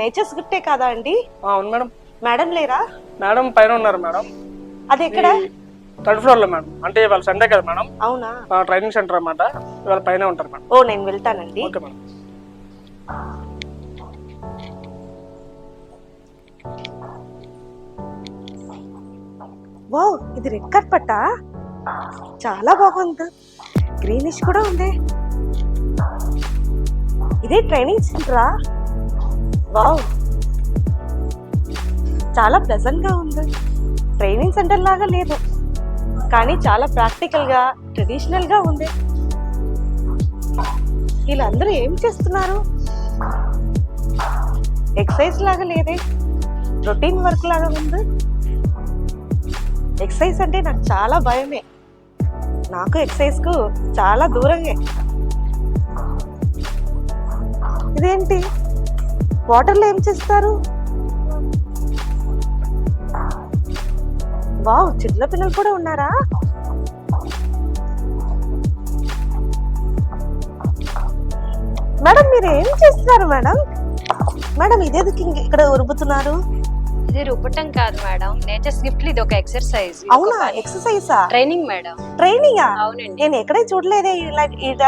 Nature's గిఫ్టే కాదా అండి? అవును మేడం. మేడం లేరా? మేడం పైన ఉన్నారు మేడం. అది ఎక్కడ? థర్డ్ ఫ్లోర్ లో మేడం. అంటే ఇవాళ సండే కదా మేడం. అవునా? ట్రైనింగ్ సెంటర్ అన్నమాట. ఇవాళ పైన ఉంటారు మేడం. ఓ నేను వెళ్తానండి. Okay madam. వావ్, ఇది రెడ్ కార్పెట్టా? చాలా బాగుంది. గ్రీనిష్ కూడా ఉంది. ఇదే ట్రైనింగ్ సెంటరా? వావ్, చాలా ప్లెజెంట్ గా ఉంది. ట్రైనింగ్ సెంటర్ లాగా లేదు, కానీ చాలా ప్రాక్టికల్ గా ట్రెడిషనల్ గా ఉంది. వీళ్ళందరూ ఏం చేస్తున్నారు? ఎక్సర్సైజ్ లాగా లేదే, రొటీన్ వర్క్ లాగా ఉంది. ఎక్సర్సైజ్ అంటే నాకు చాలా భయమే. నాకు ఎక్సర్సైజ్ కు చాలా దూరంగా. ఇదేంటి, వాటర్ లో ఏం చేస్తారు? వావ్, చిన్న పిల్లలు కూడా ఉన్నారా? మేడం మీరు ఏం చేస్తున్నారు మేడం? మేడం ఇదేందుకు ఇక్కడ ఉరుకుతున్నారు? ఇది రుబ్బటం కాదు మేడం, నేచర్స్ గిఫ్ట్. ఇది ఒక ఎక్సర్సైజ్. అవునా? ఎక్సర్సైజా? Training madam. ట్రైనింగా? అవునండి. నేను ఎక్కడే చూడలేదే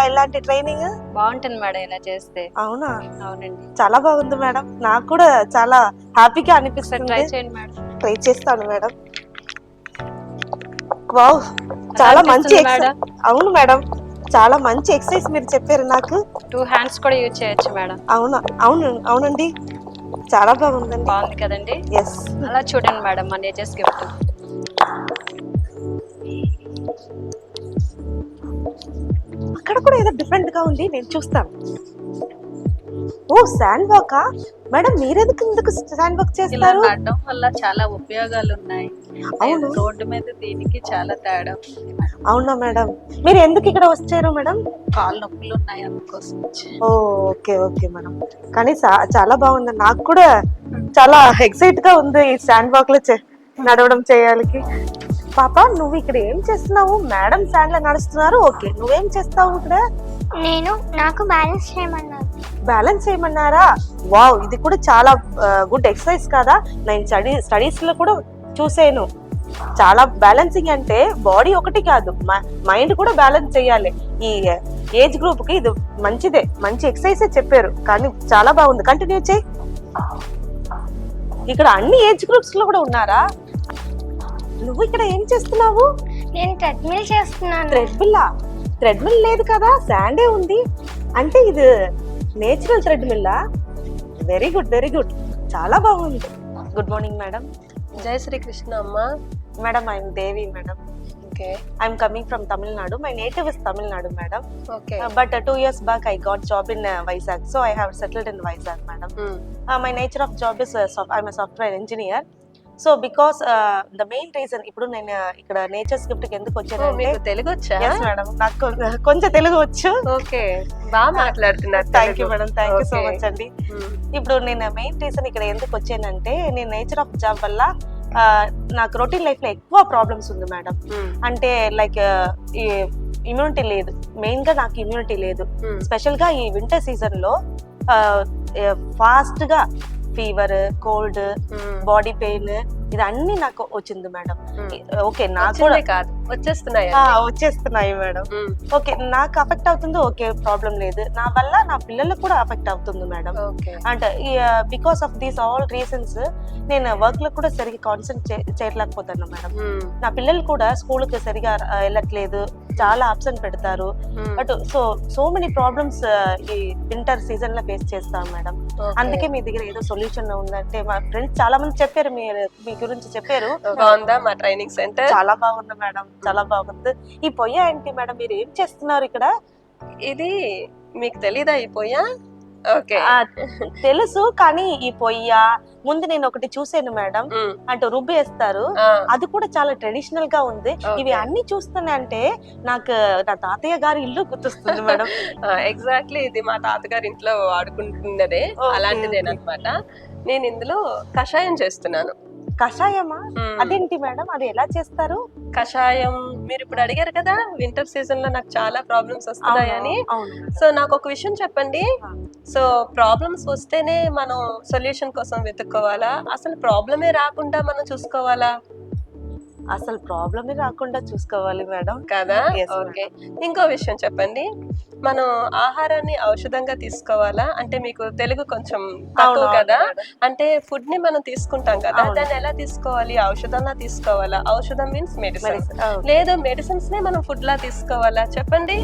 ఇలాంటి ట్రైనింగ్. బాగుంటుంది మేడం ఇలా చేస్తే. అవునా? అవునండి. చాలా బాగుంది మేడం. నాకు కూడా చాలా హ్యాపీగా అనిపిస్తుంది. ట్రై చేయండి మేడం. ట్రై చేస్తాను మేడం. వావ్, చాలా మంచి మేడం. అవును మేడం, చాలా మంచి ఎక్సర్సైజ్ మీరు చెప్పారు నాకు. 2 హ్యాండ్స్ కూడా యూజ్ చేయొచ్చు మేడం. అవునా? అవునండి, చాలా బాగుందండి. బాగుంది కదండి? ఎస్. అలా చూడండి మేడం మా నేచర్స్ గిఫ్ట్. అక్కడ కూడా ఏదో డిఫరెంట్ గా ఉంది, నేను చూస్తాను. ఓ శాండ్ వాకా? మేడం మీరెందుకు శాండ్ వాక్ చేస్తారు? ఇలా ఆడడం వల్ల చాలా ఉపయోగాలు ఉన్నాయి. అవును. రోడ్డు మీద దీనికి చాలా తేడా. అవునా మేడం? మీరు ఎందుకు ఇక్కడ వచ్చారు మేడం? కాళ్ళు నొప్పులు ఉన్నాయి, అందుకోసం వచ్చి. Okay madam. కానీ చాలా బాగుంది. నాకు కూడా చాలా ఎక్సైట్ గా ఉంది ఈ శాండ్ వాక్ లో నడవడం చేయాలికి. పాప నువ్వు ఇక్కడ ఏం చేస్తున్నావు? మేడం శాండ్ లో నడుస్తున్నారు. ఓకే, నువ్వేం చేస్తావు ఇక్కడ? నాకు బ్యాలెన్స్ చేయమన్నారు. బ్యాలెన్స్ చేయమన్నారా? వావ్, ఇది కూడా చాలా గుడ్ ఎక్సర్సైజ్ కదా. నేను స్టడీస్ లో కూడా చూసాను. చాలా బ్యాలెన్సింగ్ అంటే బాడీ ఒకటి కాదు, మైండ్ కూడా బ్యాలెన్స్ చేయాలి. ఈ ఏజ్ గ్రూప్ కి ఇది మంచిదే, మంచి ఎక్సర్సైజ్ చెప్పారు. కానీ చాలా బాగుంది, కంటిన్యూ చేయి. ఇక్కడ అన్ని ఏజ్ గ్రూప్స్ లో కూడా ఉన్నారా? నువ్వు ఇక్కడ ఏం చేస్తున్నావు? నేను ట్రెడ్మిల్ చేస్తున్నాను. థ్రెడ్మిల్ లేదు కదా, శాండే ఉంది. అంటే ఇది నేచురల్ థ్రెడ్మిల్లా? వెరీ గుడ్, చాలా బాగుంది. Good morning madam. జై శ్రీకృష్ణ అమ్మ. Madam, I'm Devi, madam. Okay. I'm coming from Tamil Nadu. My native is Tamil Nadu, madam. Okay. But 2 years back, I got job in Vizag, so I have settled in Vizag, madam. My nature of job is I'm a software engineer. So because the main reason ఇప్పుడు నేను ఇక్కడ nature's gift కి ఎందుకు వచ్చానంటే, తెలుగు వచ్చా? Madam నాకు కొంచెం తెలుగు వచ్చు. ఓకే, బాగా మాట్లాడుతున్నారు. Thank you madam, thank you so much అండి. ఇప్పుడు నేను మెయిన్ రీజన్ ఇక్కడ ఎందుకు వచ్చానంటే, నేను నేచర్ ఆఫ్ జాబ్ వల్ల నాకు రొటీన్ లైఫ్ లో ఎక్కువ ప్రాబ్లమ్స్ ఉంది మేడం. అంటే లైక్ ఇమ్యూనిటీ లేదు, మెయిన్ గా నాకు ఇమ్యూనిటీ లేదు. స్పెషల్ గా ఈ వింటర్ సీజన్ లో ఫాస్ట్ గా ఫీవర్, కోల్డ్, బాడీ పెయిన్ ఇదన్నీ నాకు వచ్చింది మేడం. ఓకే, నాకు కాదు వచ్చేస్తున్నాయి మేడం. ఓకే, నాకు అఫెక్ట్ అవుతుంది, ఓకే ప్రాబ్లం లేదు. నా వల్ల నా పిల్లలకు కూడా అఫెక్ట్ అవుతుంది మేడం. అంటే because of these all reasons నేను వర్క్ లో కూడా సరిగ్గా కాన్సన్ట్రేట్ చేయలేకపోతాను మేడం. నా పిల్లలు కూడా స్కూల్ కి సరిగా వెళ్ళట్లేదు, చాలా అబ్సెంట్ పెడతారు. బట్ సో మెనీ ప్రాబ్లమ్స్ ఈ వింటర్ సీజన్ లో ఫేస్ చేస్తాం మేడం. అందుకే మీ దగ్గర ఏదో సొల్యూషన్ ఉందంటే, మా ఫ్రెండ్స్ చాలా మంది చెప్పారు, మీ గురించి చెప్పారు. బాగుందా మా ట్రైనింగ్ సెంటర్? చాలా బాగుంది మేడం, చాలా బాగుంది. ఈ పొయ్య ఏంటి మేడం, మీరు ఏం చేస్తున్నారు ఇక్కడ? ఇది మీకు తెలీదా ఈ పొయ్య? ఓకే, తెలుసు, కానీ ఈ పొయ్య ముందు నేను ఒకటి చూసాను మేడం, అంటే రుబ్బు వేస్తారు, అది కూడా చాలా ట్రెడిషనల్ గా ఉంది. ఇవి అన్ని చూస్తున్నా అంటే నాకు నా తాతయ్య గారి ఇల్లు గుర్తొస్తుంది మేడం. ఎగ్జాక్ట్లీ, ఇది మా తాతగారి ఇంట్లో వాడుకుంటున్నదే, అలాంటిదేనమాట. నేను ఇందులో కషాయం చేస్తున్నాను. కషాయమా? అదేంటి మేడం, అది ఎలా చేస్తారు? కషాయం మీరు ఇప్పుడు అడిగారు కదా, వింటర్ సీజన్ లో నాకు చాలా ప్రాబ్లమ్స్ వస్తున్నాయని. అవును. సో నాకు ఒక విషయం చెప్పండి, సో ప్రాబ్లమ్స్ వస్తేనే మనం సొల్యూషన్ కోసం వెతుక్కోవాలా, అసలు ప్రాబ్లమే రాకుండా మనం చూసుకోవాలా? అసలు ప్రాబ్లమే రాకుండా చూసుకోవాలి మేడం కదా. Yes, ఓకే, ఇంకో విషయం చెప్పండి, మనం ఆహారాన్ని ఔషధంగా తీసుకోవాలా? అంటే మీకు తెలుగు కొంచెం తక్కువ అవును, కదా, అవును. అంటే ఫుడ్ ని మనం తీసుకుంటాం కదా, అవును. దాన్ని ఎలా తీసుకోవాలి? ఔషధంలా తీసుకోవాలా? ఔషధం మీన్స్ మెడిసిన్, Medicine. అవును. లేదు మెడిసిన్స్ నే మనం ఫుడ్ లా తీసుకోవాలా? చెప్పండి.